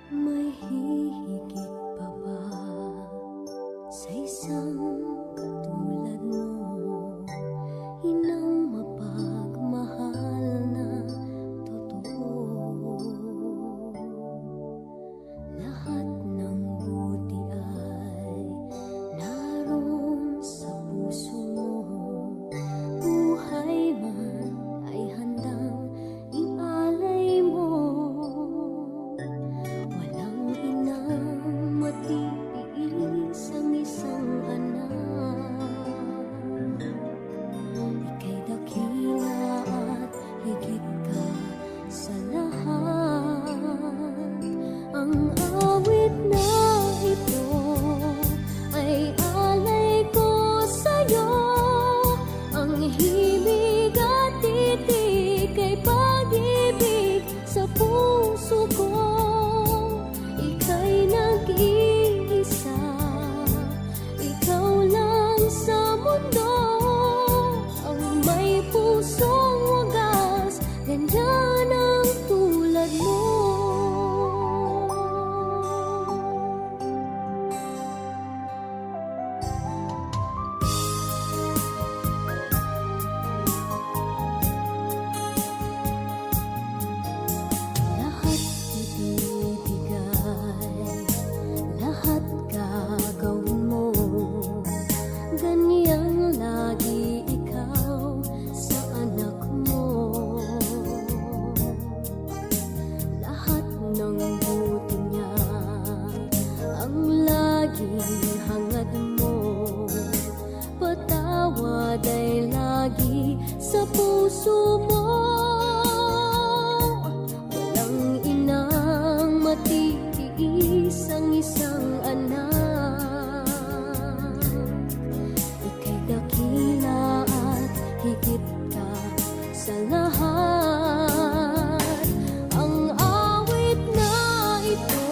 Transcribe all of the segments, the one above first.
May hihigit pa ba sa isang katulad mo? Inang mapagmahal na totoo. Lahat ng buti ay naroon sa puso mo. Buhay man ay handang ialay mo. Walang inang matiis ang isang anak. Ika'y dakila at higit ka sa lahat. Ang awit na ito ay alay ko sa'yo. Ang himig at titik ay pag-ibig sa puso ko. Ika'y nag-iisa, ikaw lang sa mundo. Ang may pusong wagas, ganyan ang tulad mo. Lahat ibibigay, lahat gagawin mo. Ganyang lagi ikaw sa anak mo. Lahat ng buti niya ang laging hangad mo. Patawad ay lagi sa puso mo. Walang inang matitiis ang isang anak. Ika'y dakila at higit ka sa lahat. Ang awit na ito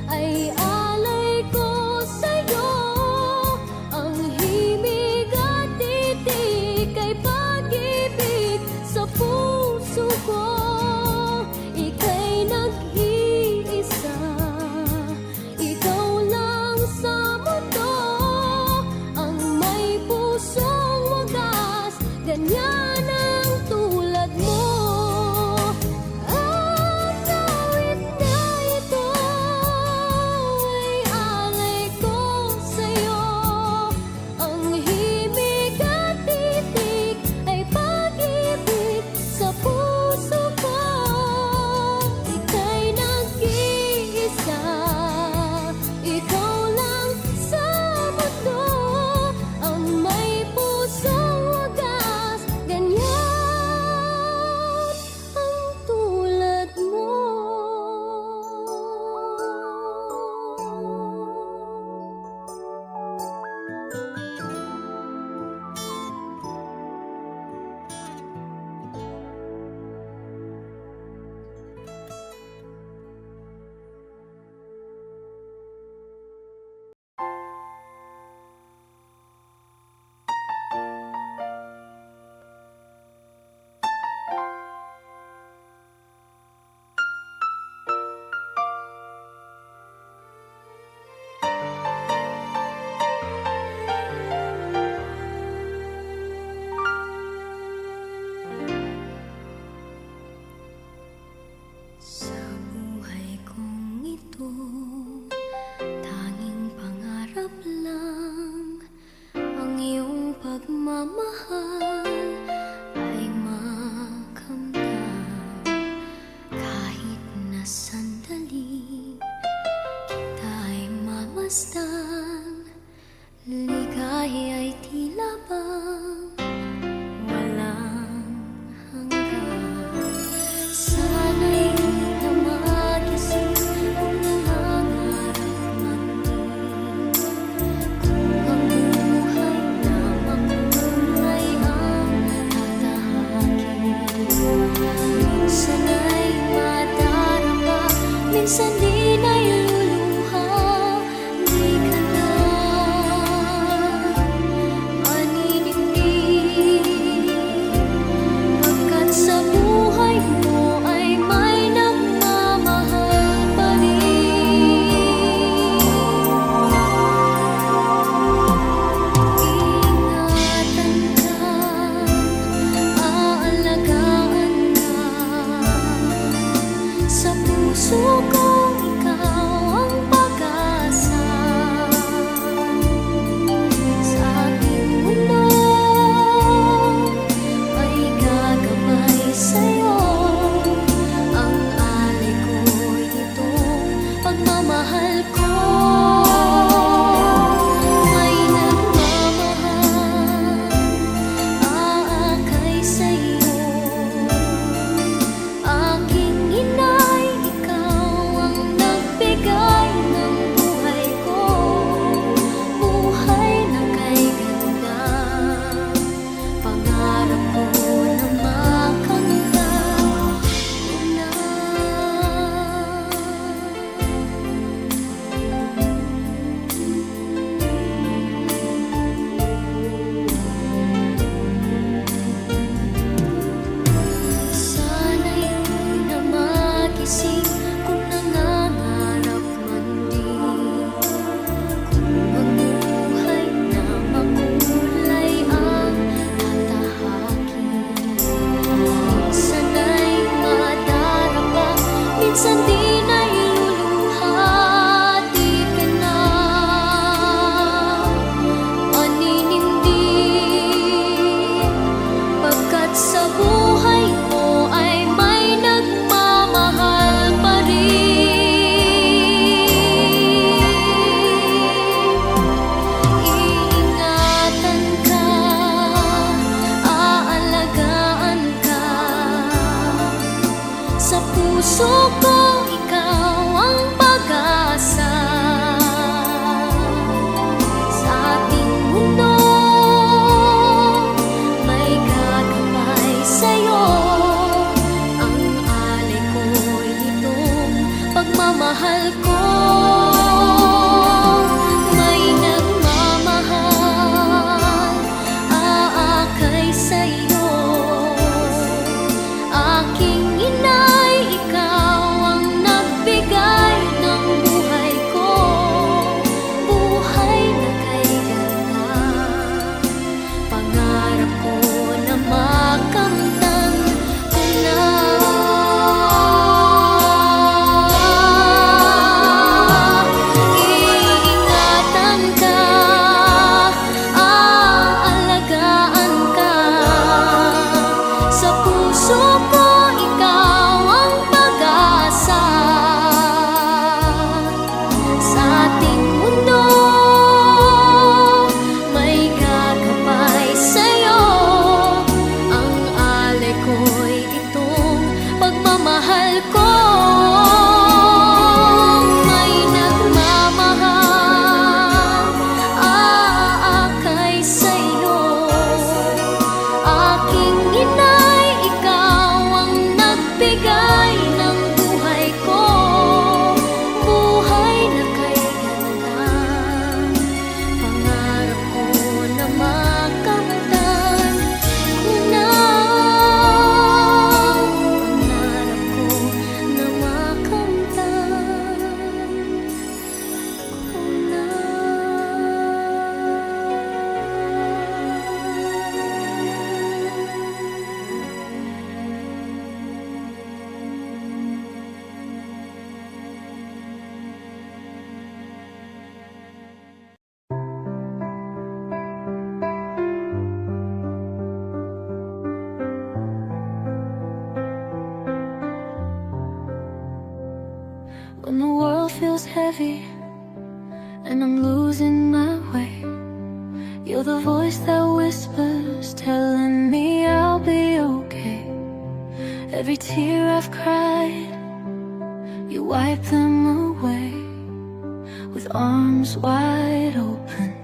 ay alay ko sa'yo. Ang himig at titik ay pag-ibig You're the voice that whispers, telling me I'll be okay. Every tear I've cried, you wipe them away. With arms wide open,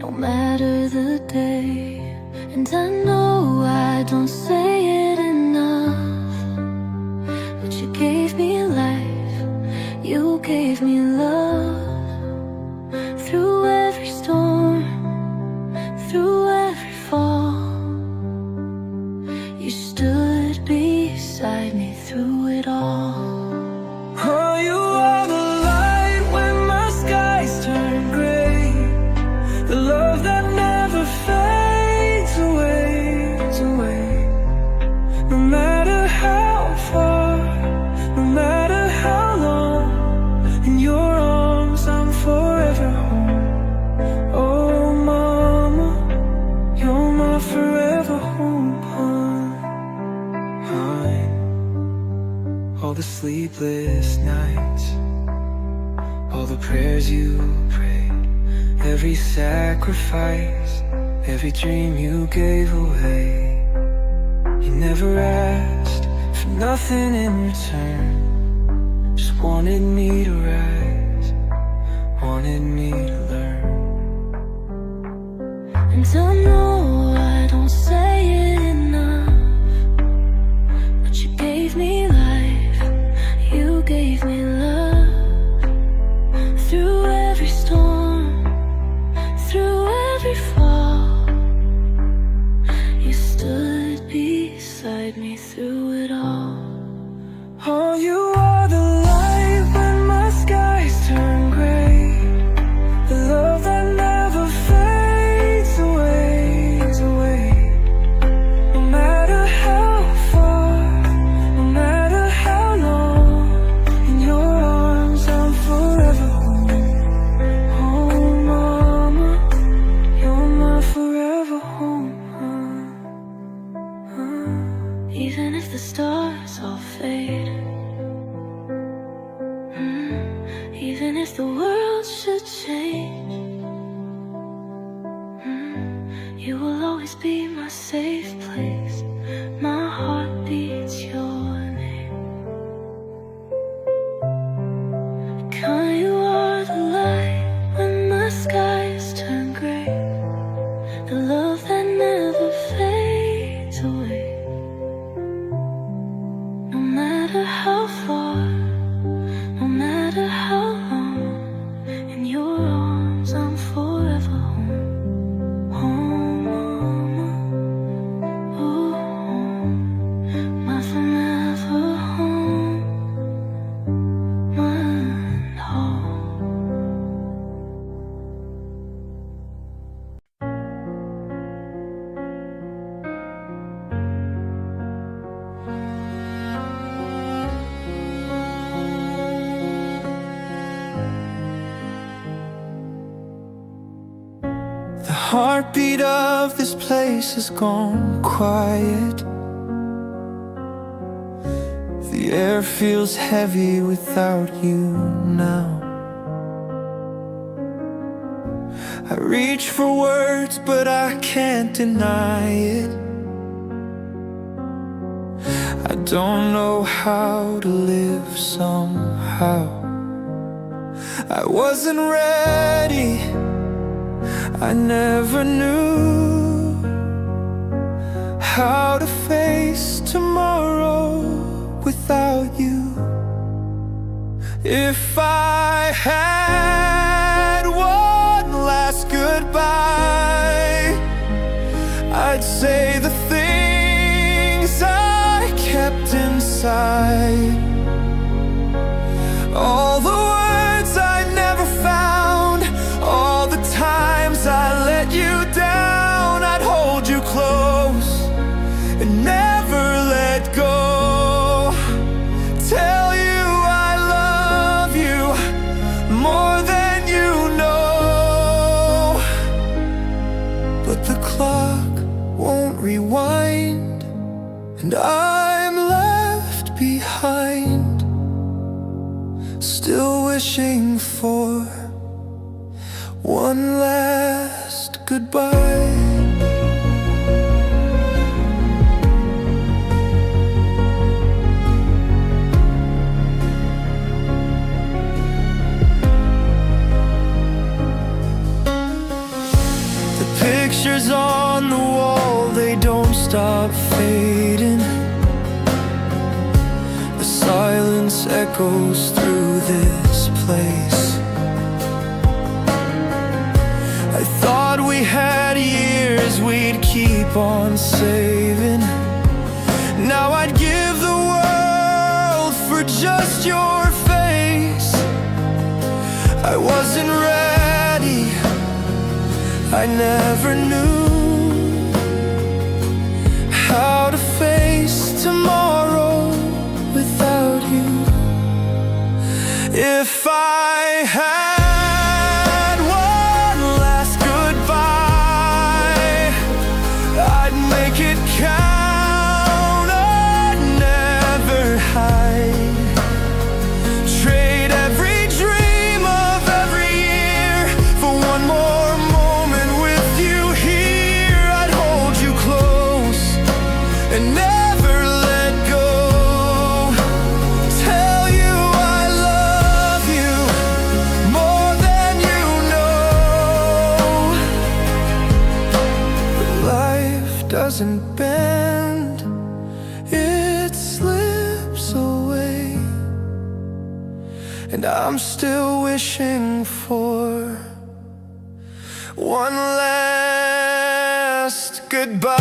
no matter the day. And I know I don't say it enough, but you gave me life, you gave me love. Through every storm, through every fall, you stood beside me through it all. Oh, you are the light when my skies turn gray, the love that never fades away. No matter how far, no matter how long, in your arms I'm forever home. Oh mama, you're my forever home. All the sleepless nights, all the prayers you prayed, every sacrifice, every dream you gave away. You never asked for nothing in return, just wanted me to rise, wanted me to learn. And I know I don't say it enough, but you gave me life, you gave me love. Through every storm, through every fall, you stood beside me through it all. Oh, you are the light when my skies turn gray, the love that never fades away. No matter how far, no matter how long, in your arms I'm forever home. Oh mama, you're my forever home. Even if the stars all fade, even if the world should change, you will always be my safe place. My heart beats your name. God, you are the light when my skies turn gray, the love that never fades away. No matter how far, no matter how long, in your arms I'm forever home. Home, mama, oh home, my forever home, my home. The heartbeat of this place has gone quiet. The air feels heavy without you now. I reach for words, but I can't deny it. I don't know how to live somehow. I wasn't ready, I never knew how to face tomorrow without you. If I had one last goodbye, I'd say the things I kept inside, all the words I never found, all the times I let you down. I'd hold you close and never let go. Tell you I love you more than you know. But the clock won't rewind, and I'm left behind, still wishing for one last goodbye. Pictures on the wall, they don't stop fading. The silence echoes through this place. I thought we had years we'd keep on saving. Now I'd give the world for just your face. I wasn't ready, I never knew how to face tomorrow without you. If I had one last goodbye, I'd make it count, I'd never hide. Trade every dream of every year for one more moment with you here. I'd hold you close and never let go. Tell you I love you more than you know. But life doesn't bend, it slips away. And I'm still wishing for one last goodbye.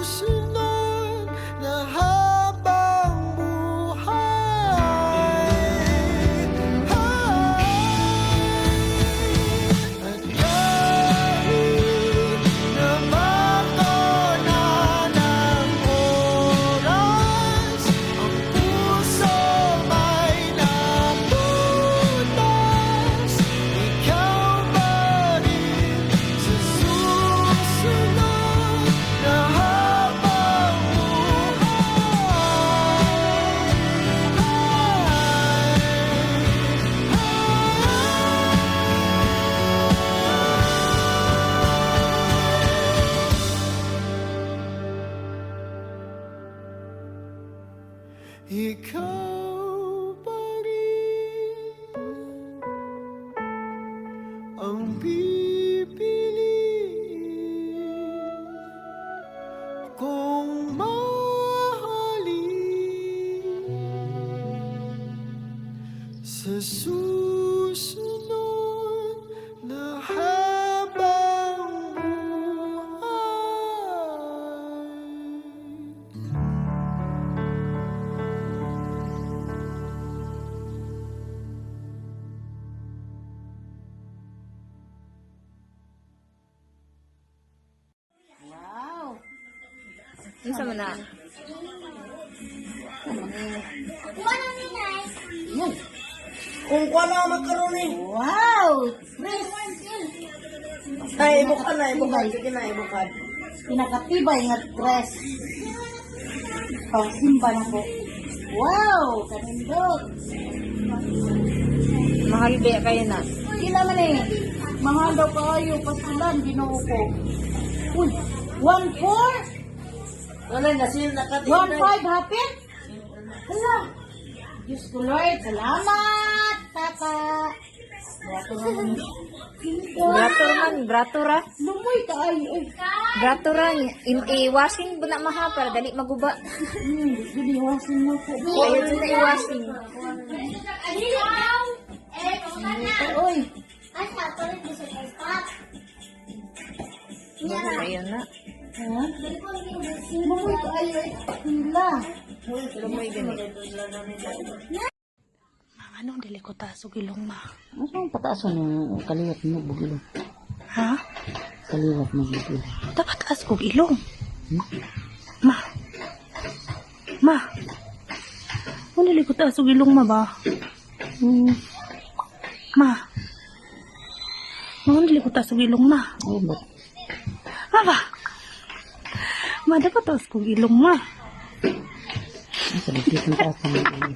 susunod na habang buhay. At kahit na makona ng oras, ang puso may napunas. Ikaw pa rin sa susunod na habang ikaw pa rin ang pipiliin kong mahalin sa susunod na habang buhay. Wow. Isa man na. Yan. Kung kuha na magkaroon eh. Wow. Ay, ibukan na, ibukan. Sige na, ibukan. Pinakatibay nga dress. Pangsimba na po. Wow. Kanindot. Mahal ba kayo na? Sila man eh. Mahal daw kayo. Pasilan. Ginoo ko. Uy. 1-4. Wala na, sila nakatibay. 1-5 hapit. Hala. Diyos ko Lord. Salamat. Tata. Bratura. Lumoy ka ay. Bratura. I-washing ba na maha para dali maguba. Giniwasin mo ko. Ayaw dyan na i-washing. Uy. Ayun na. Ha? Lumoy ka ay. Hila. Lumoy ganit. Anong dili ko taso gilong ma? Ano ang pataasan ng kaliwat mo bugilong? Ha? Kaliwat mo bugilong. Dapat taas ko gilong. Ma. Ma. Ano dili ko taso gilong ma ba? Ma. Ano dili ko taso gilong ma? Ay, ba't? Ma ba? Ma, dapat taas ko gilong ma. Ang salikit ng taas ng